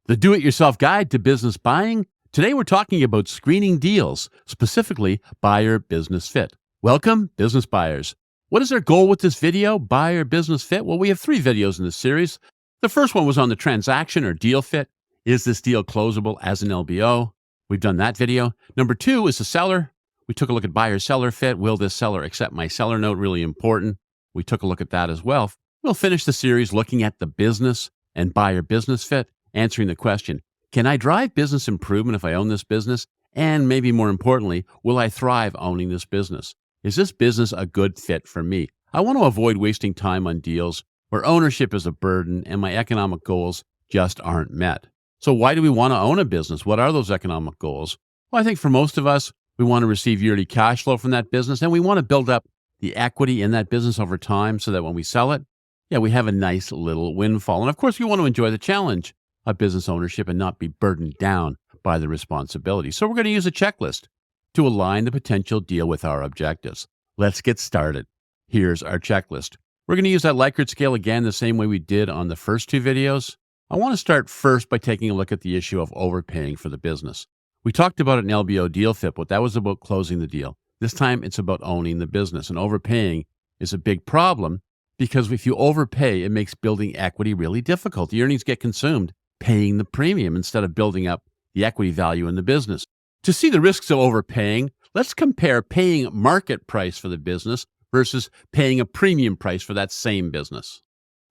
The Do-It-Yourself Guide to Business Buying. Today we're talking about screening deals, specifically buyer business fit. Welcome, business buyers. What is our goal with this video, buyer business fit? Well, we have 3 videos in this series. The first one was on the transaction or deal fit. Is this deal closable as an LBO? We've done that video. Number 2 is the seller. We took a look at buyer-seller fit. Will this seller accept my seller note? Really important. We took a look at that as well. We'll finish the series looking at the business and buyer business fit, answering the question, can I drive business improvement if I own this business? And maybe more importantly, will I thrive owning this business? Is this business a good fit for me? I want to avoid wasting time on deals where ownership is a burden and my economic goals just aren't met. So why do we want to own a business? What are those economic goals? Well, I think for most of us, we want to receive yearly cash flow from that business, and we want to build up the equity in that business over time so that when we sell it, we have a nice little windfall. And of course, we want to enjoy the challenge of business ownership and not be burdened down by the responsibility. So we're going to use a checklist to align the potential deal with our objectives. Let's get started. Here's our checklist. We're going to use that Likert scale again the same way we did on the first 2 videos. I want to start first by taking a look at the issue of overpaying for the business. We talked about an LBO deal fit, but that was about closing the deal. This time it's about owning the business, and overpaying is a big problem because if you overpay, it makes building equity really difficult. The earnings get consumed paying the premium instead of building up the equity value in the business. To see the risks of overpaying, let's compare paying market price for the business versus paying a premium price for that same business.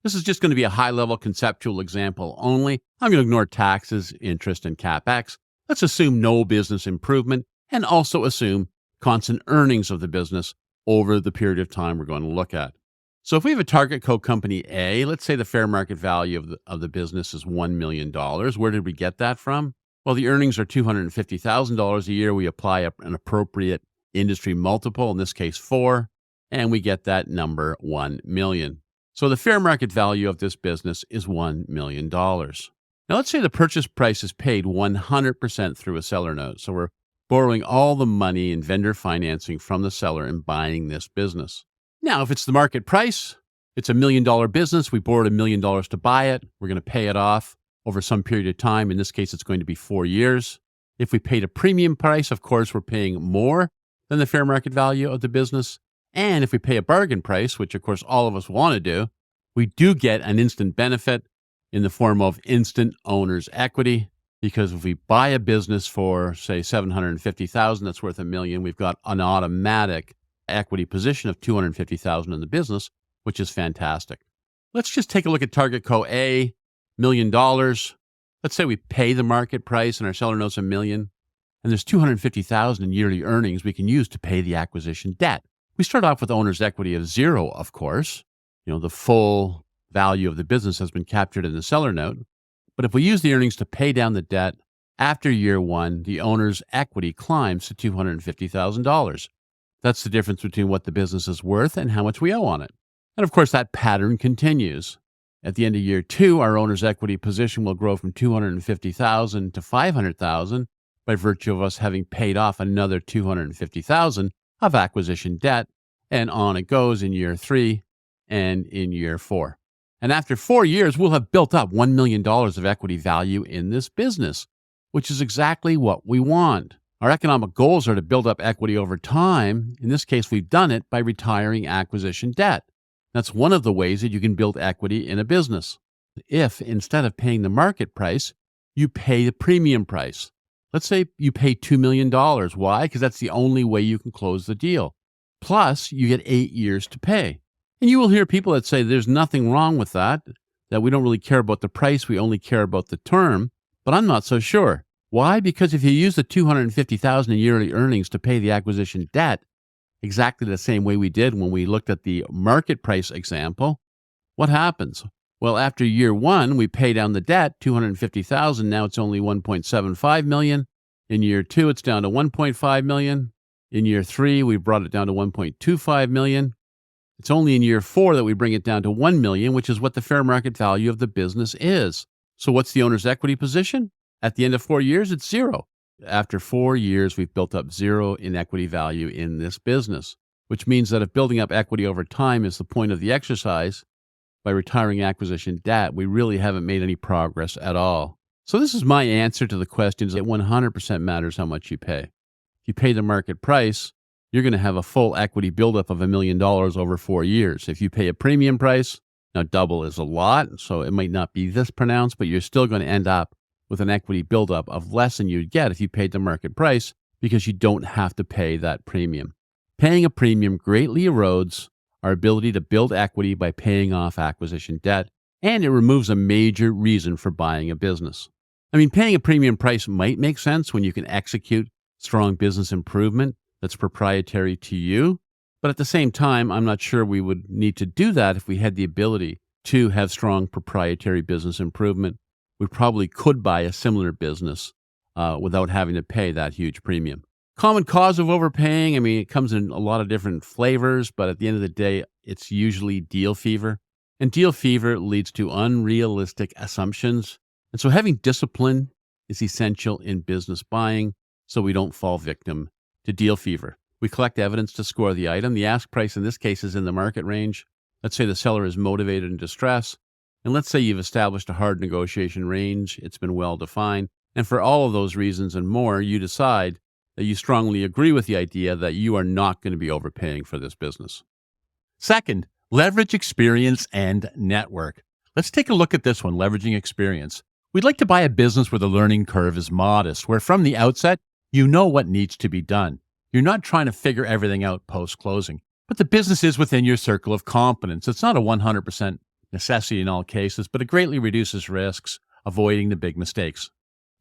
This is just going to be a high-level conceptual example only. I'm going to ignore taxes, interest, and CapEx. Let's assume no business improvement and also assume constant earnings of the business over the period of time we're going to look at. So if we have a target code company A, let's say the fair market value of the business is $1 million. Where did we get that from? Well, the earnings are $250,000 a year. We apply an appropriate industry multiple, in this case 4, and we get that number $1 million. So the fair market value of this business is $1 million. Now let's say the purchase price is paid 100% through a seller note. So we're borrowing all the money in vendor financing from the seller and buying this business. Now, if it's the market price, it's $1 million business. We borrowed $1 million to buy it. We're going to pay it off over some period of time. In this case, it's going to be 4 years. If we paid a premium price, of course, we're paying more than the fair market value of the business. And if we pay a bargain price, which of course all of us want to do, we do get an instant benefit in the form of instant owner's equity. Because if we buy a business for, say, $750,000, that's worth $1 million, we've got an automatic equity position of $250,000 in the business, which is fantastic. Let's just take a look at target co A, $1 million. Let's say we pay the market price and our seller notes $1 million, and there's $250,000 in yearly earnings we can use to pay the acquisition debt. We start off with owner's equity of 0, of course. The full value of the business has been captured in the seller note. But if we use the earnings to pay down the debt, after year 1, the owner's equity climbs to $250,000. That's the difference between what the business is worth and how much we owe on it. And of course, that pattern continues. At the end of year 2, our owner's equity position will grow from $250,000 to $500,000 by virtue of us having paid off another $250,000 of acquisition debt, and on it goes in year 3 and in year 4. And after 4 years, we'll have built up $1 million of equity value in this business, which is exactly what we want. Our economic goals are to build up equity over time. In this case, we've done it by retiring acquisition debt. That's one of the ways that you can build equity in a business. If instead of paying the market price, you pay the premium price. Let's say you pay $2 million. Why? Because that's the only way you can close the deal. Plus, you get 8 years to pay. And you will hear people that say there's nothing wrong with that we don't really care about the price, we only care about the term. But I'm not so sure. Why? Because if you use the $250,000 in yearly earnings to pay the acquisition debt, exactly the same way we did when we looked at the market price example, what happens? Well, after year 1, we pay down the debt, $250,000. Now it's only $1.75 million. In year 2, it's down to $1.5 million. In year 3, we brought it down to $1.25 million. It's only in year 4 that we bring it down to $1 million, which is what the fair market value of the business is. So what's the owner's equity position? At the end of 4 years, it's 0. After 4 years, we've built up 0 in equity value in this business, which means that if building up equity over time is the point of the exercise, by retiring acquisition debt, we really haven't made any progress at all. So this is my answer to the question. It 100% matters how much you pay. If you pay the market price, you're going to have a full equity buildup of $1 million over 4 years. If you pay a premium price, now double is a lot, so it might not be this pronounced, but you're still going to end up with an equity buildup of less than you'd get if you paid the market price because you don't have to pay that premium. Paying a premium greatly erodes our ability to build equity by paying off acquisition debt, and it removes a major reason for buying a business. I mean, paying a premium price might make sense when you can execute strong business improvement that's proprietary to you, but at the same time, I'm not sure we would need to do that if we had the ability to have strong proprietary business improvement. We probably could buy a similar business without having to pay that huge premium. Common cause of overpaying, I mean, it comes in a lot of different flavors, but at the end of the day, it's usually deal fever. And deal fever leads to unrealistic assumptions. And so having discipline is essential in business buying so we don't fall victim to deal fever. We collect evidence to score the item. The ask price in this case is in the market range. Let's say the seller is motivated in distress. And let's say you've established a hard negotiation range. It's been well defined. And for all of those reasons and more, you decide that you strongly agree with the idea that you are not going to be overpaying for this business. Second, leverage experience and network. Let's take a look at this one, leveraging experience. We'd like to buy a business where the learning curve is modest, where from the outset, you know what needs to be done. You're not trying to figure everything out post-closing, but the business is within your circle of competence. It's not a 100% necessity in all cases, but it greatly reduces risks, avoiding the big mistakes.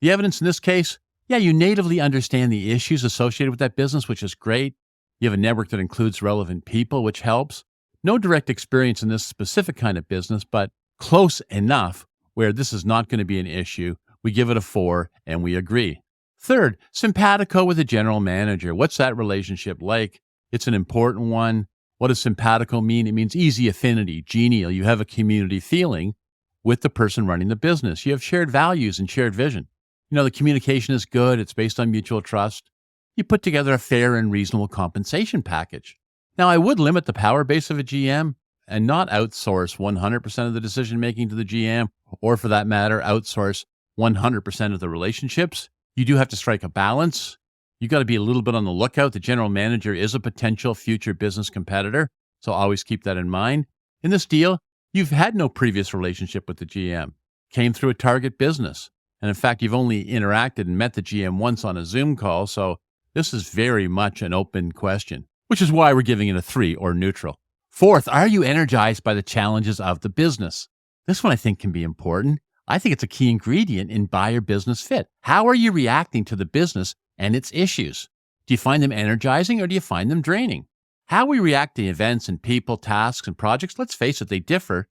The evidence in this case, yeah, you natively understand the issues associated with that business, which is great. You have a network that includes relevant people, which helps. No direct experience in this specific kind of business, but close enough where this is not going to be an issue. We give it a 4 and we agree. Third, simpatico with the general manager. What's that relationship like? It's an important one. What does simpatico mean? It means easy affinity, genial. You have a community feeling with the person running the business. You have shared values and shared vision. You know, the communication is good. It's based on mutual trust. You put together a fair and reasonable compensation package. Now, I would limit the power base of a GM and not outsource 100% of the decision-making to the GM, or for that matter, outsource 100% of the relationships. You do have to strike a balance. You got to be a little bit on the lookout. The general manager is a potential future business competitor, so always keep that in mind. In this deal, you've had no previous relationship with the GM. Came through a target business. And in fact, you've only interacted and met the GM once on a Zoom call, so this is very much an open question, which is why we're giving it a 3 or neutral. Fourth, are you energized by the challenges of the business? This one I think can be important. I think it's a key ingredient in buyer business fit. How are you reacting to the business and its issues? Do you find them energizing or do you find them draining? How we react to events and people, tasks, and projects, let's face it, they differ,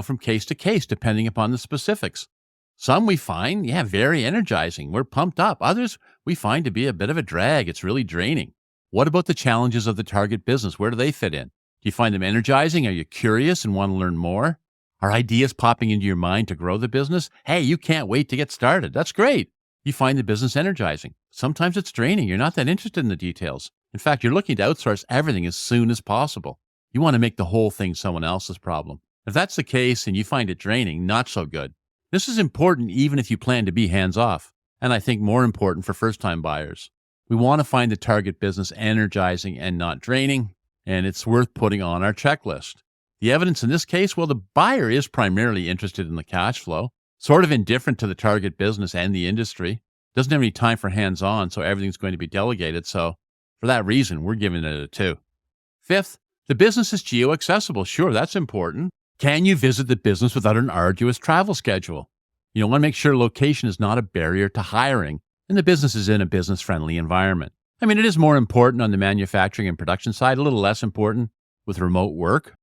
from case to case depending upon the specifics. Some we find, very energizing. We're pumped up. Others we find to be a bit of a drag. It's really draining. What about the challenges of the target business? Where do they fit in? Do you find them energizing? Are you curious and want to learn more? Are ideas popping into your mind to grow the business? Hey, you can't wait to get started. That's great. You find the business energizing. Sometimes it's draining. You're not that interested in the details. In fact, you're looking to outsource everything as soon as possible. You want to make the whole thing someone else's problem. If that's the case and you find it draining, not so good. This is important even if you plan to be hands-off, and I think more important for first-time buyers. We want to find the target business energizing and not draining, and it's worth putting on our checklist. The evidence in this case, well, the buyer is primarily interested in the cash flow, sort of indifferent to the target business and the industry, doesn't have any time for hands-on, so everything's going to be delegated, so for that reason, we're giving it a 2. Fifth, the business is geo-accessible. Sure, that's important. Can you visit the business without an arduous travel schedule? You want to make sure location is not a barrier to hiring, and the business is in a business-friendly environment. I mean, it is more important on the manufacturing and production side, a little less important with remote work.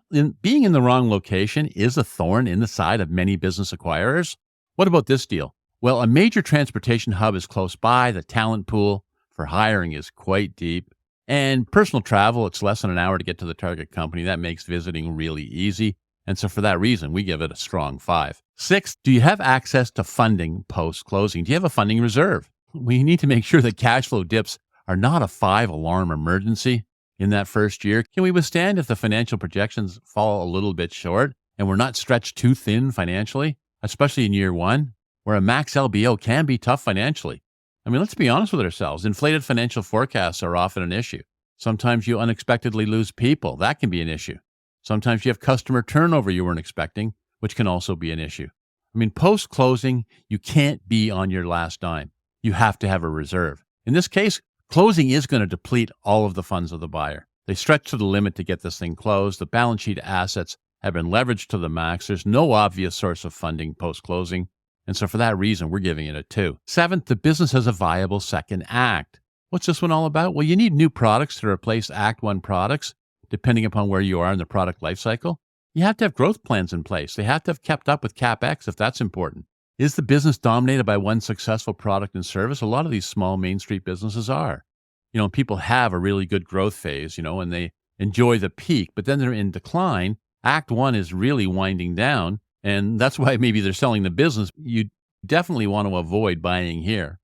Being in the wrong location is a thorn in the side of many business acquirers. What about this deal? Well, a major transportation hub is close by. The talent pool for hiring is quite deep. And personal travel, it's less than an hour to get to the target company. That makes visiting really easy. And so for that reason, we give it a strong 5. Sixth, do you have access to funding post-closing? Do you have a funding reserve? We need to make sure that cash flow dips are not a 5-alarm emergency in that first year. Can we withstand if the financial projections fall a little bit short and we're not stretched too thin financially, especially in year 1? where a max LBO can be tough financially. I mean, let's be honest with ourselves. Inflated financial forecasts are often an issue. Sometimes you unexpectedly lose people. That can be an issue. Sometimes you have customer turnover you weren't expecting, which can also be an issue. I mean, post-closing, you can't be on your last dime. You have to have a reserve. In this case, closing is going to deplete all of the funds of the buyer. They stretch to the limit to get this thing closed. The balance sheet assets have been leveraged to the max. There's no obvious source of funding post-closing. And so for that reason, we're giving it a 2. Seventh, the business has a viable second act. What's this one all about? Well, you need new products to replace Act 1 products, depending upon where you are in the product life cycle. You have to have growth plans in place. They have to have kept up with CapEx if that's important. Is the business dominated by one successful product and service? A lot of these small Main Street businesses are. People have a really good growth phase, and they enjoy the peak, but then they're in decline. Act 1 is really winding down, and that's why maybe they're selling the business. You definitely want to avoid buying here.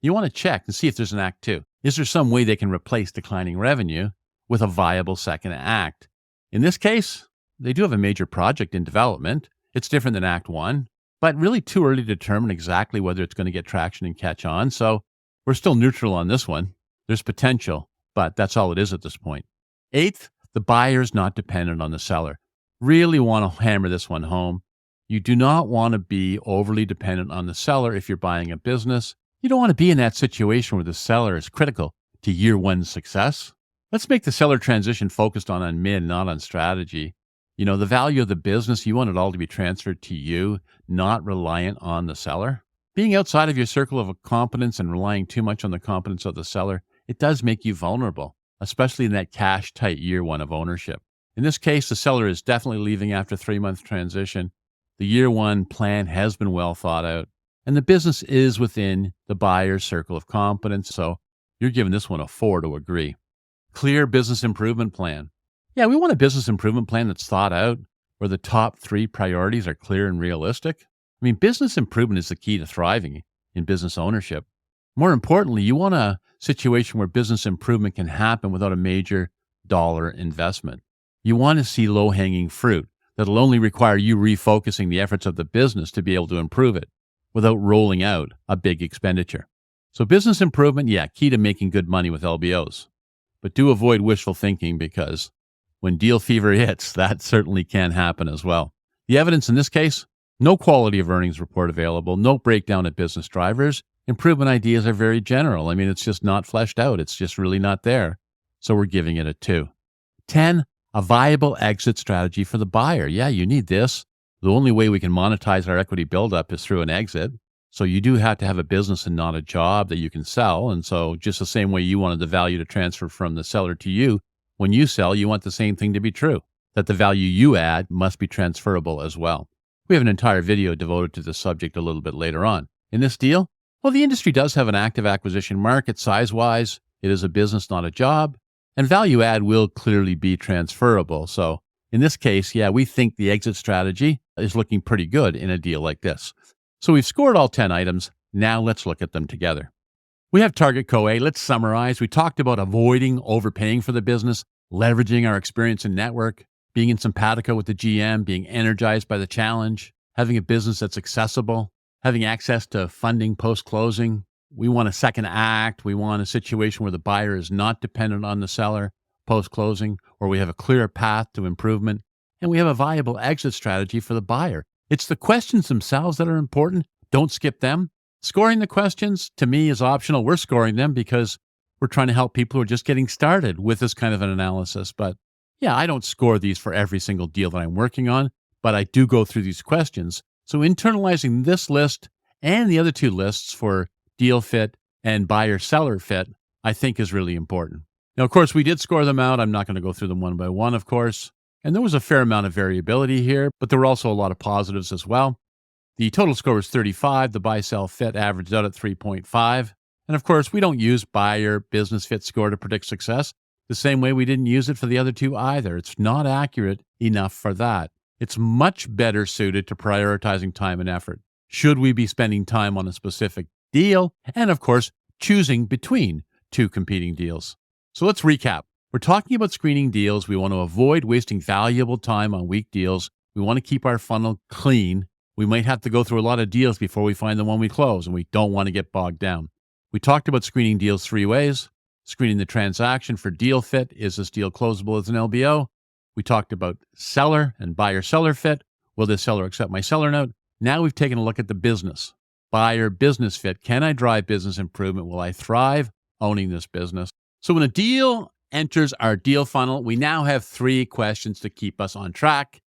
You want to check and see if there's an Act 2. Is there some way they can replace declining revenue with a viable second act? In this case, they do have a major project in development. It's different than Act 1, but really too early to determine exactly whether it's going to get traction and catch on. So we're still neutral on this one. There's potential, but that's all it is at this point. Eighth, the buyer is not dependent on the seller. Really want to hammer this one home. You do not want to be overly dependent on the seller if you're buying a business. You don't want to be in that situation where the seller is critical to year 1 success. Let's make the seller transition focused on admin, not on strategy. The value of the business, you want it all to be transferred to you, not reliant on the seller. Being outside of your circle of competence and relying too much on the competence of the seller, it does make you vulnerable, especially in that cash-tight year 1 of ownership. In this case, the seller is definitely leaving after 3-month transition. The year 1 plan has been well thought out, and the business is within the buyer's circle of competence, so you're giving this one a 4 to agree. Clear business improvement plan. Yeah, we want a business improvement plan that's thought out, where the top 3 priorities are clear and realistic. I mean, business improvement is the key to thriving in business ownership. More importantly, you want a situation where business improvement can happen without a major dollar investment. You want to see low-hanging fruit that'll only require you refocusing the efforts of the business to be able to improve it without rolling out a big expenditure. So business improvement, yeah, key to making good money with LBOs. But do avoid wishful thinking, because when deal fever hits, that certainly can happen as well. The evidence in this case, no quality of earnings report available, no breakdown of business drivers. Improvement ideas are very general. I mean, it's just not fleshed out. It's just really not there. So we're giving it a 2. 10, a viable exit strategy for the buyer. Yeah, you need this. The only way we can monetize our equity buildup is through an exit. So you do have to have a business and not a job that you can sell. And so just the same way you wanted the value to transfer from the seller to you, when you sell, you want the same thing to be true, that the value you add must be transferable as well. We have an entire video devoted to this subject a little bit later on. In this deal, well, the industry does have an active acquisition market size-wise. It is a business, not a job. And value add will clearly be transferable. So in this case, yeah, we think the exit strategy is looking pretty good in a deal like this. So we've scored all 10 items. Now let's look at them together. We have Target Co-A. Let's summarize. We talked about avoiding overpaying for the business, leveraging our experience and network, being in simpatico with the GM, being energized by the challenge, having a business that's accessible, having access to funding post-closing. We want a second act. We want a situation where the buyer is not dependent on the seller post-closing, or we have a clear path to improvement, and we have a viable exit strategy for the buyer. It's the questions themselves that are important. Don't skip them. Scoring the questions, to me, is optional. We're scoring them because we're trying to help people who are just getting started with this kind of an analysis. But yeah, I don't score these for every single deal that I'm working on, but I do go through these questions. So internalizing this list and the other 2 lists for deal fit and buyer-seller fit, I think is really important. Now, of course, we did score them out. I'm not going to go through them one by one, of course. And there was a fair amount of variability here, but there were also a lot of positives as well. The total score was 35. The buy-sell fit averaged out at 3.5. And of course, we don't use buyer business fit score to predict success, the same way we didn't use it for the other 2 either. It's not accurate enough for that. It's much better suited to prioritizing time and effort. Should we be spending time on a specific deal? And of course, choosing between 2 competing deals. So let's recap. We're talking about screening deals. We want to avoid wasting valuable time on weak deals. We want to keep our funnel clean. We might have to go through a lot of deals before we find the one we close, and we don't want to get bogged down. We talked about screening deals 3 ways. Screening the transaction for deal fit. Is this deal closable as an LBO? We talked about seller and buyer-seller fit. Will this seller accept my seller note? Now we've taken a look at the business. Buyer-business fit. Can I drive business improvement? Will I thrive owning this business? So when a deal enters our deal funnel, we now have 3 questions to keep us on track.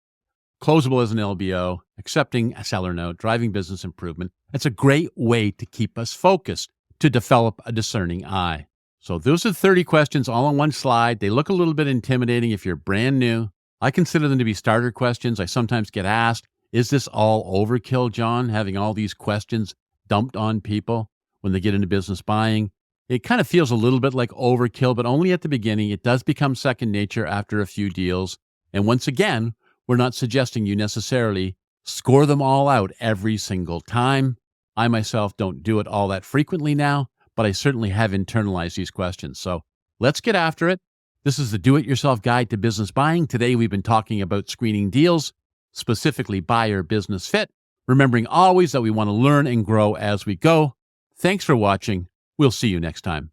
Closable as an LBO, accepting a seller note, driving business improvement. It's a great way to keep us focused, to develop a discerning eye. So those are 30 questions all on one slide. They look a little bit intimidating if you're brand new. I consider them to be starter questions. I sometimes get asked, is this all overkill, John, having all these questions dumped on people when they get into business buying? It kind of feels a little bit like overkill, but only at the beginning. It does become second nature after a few deals. And once again, we're not suggesting you necessarily score them all out every single time. I myself don't do it all that frequently now, but I certainly have internalized these questions. So let's get after it. This is the Do-It-Yourself Guide to Business Buying. Today we've been talking about screening deals, specifically buyer business fit, remembering always that we want to learn and grow as we go. Thanks for watching. We'll see you next time.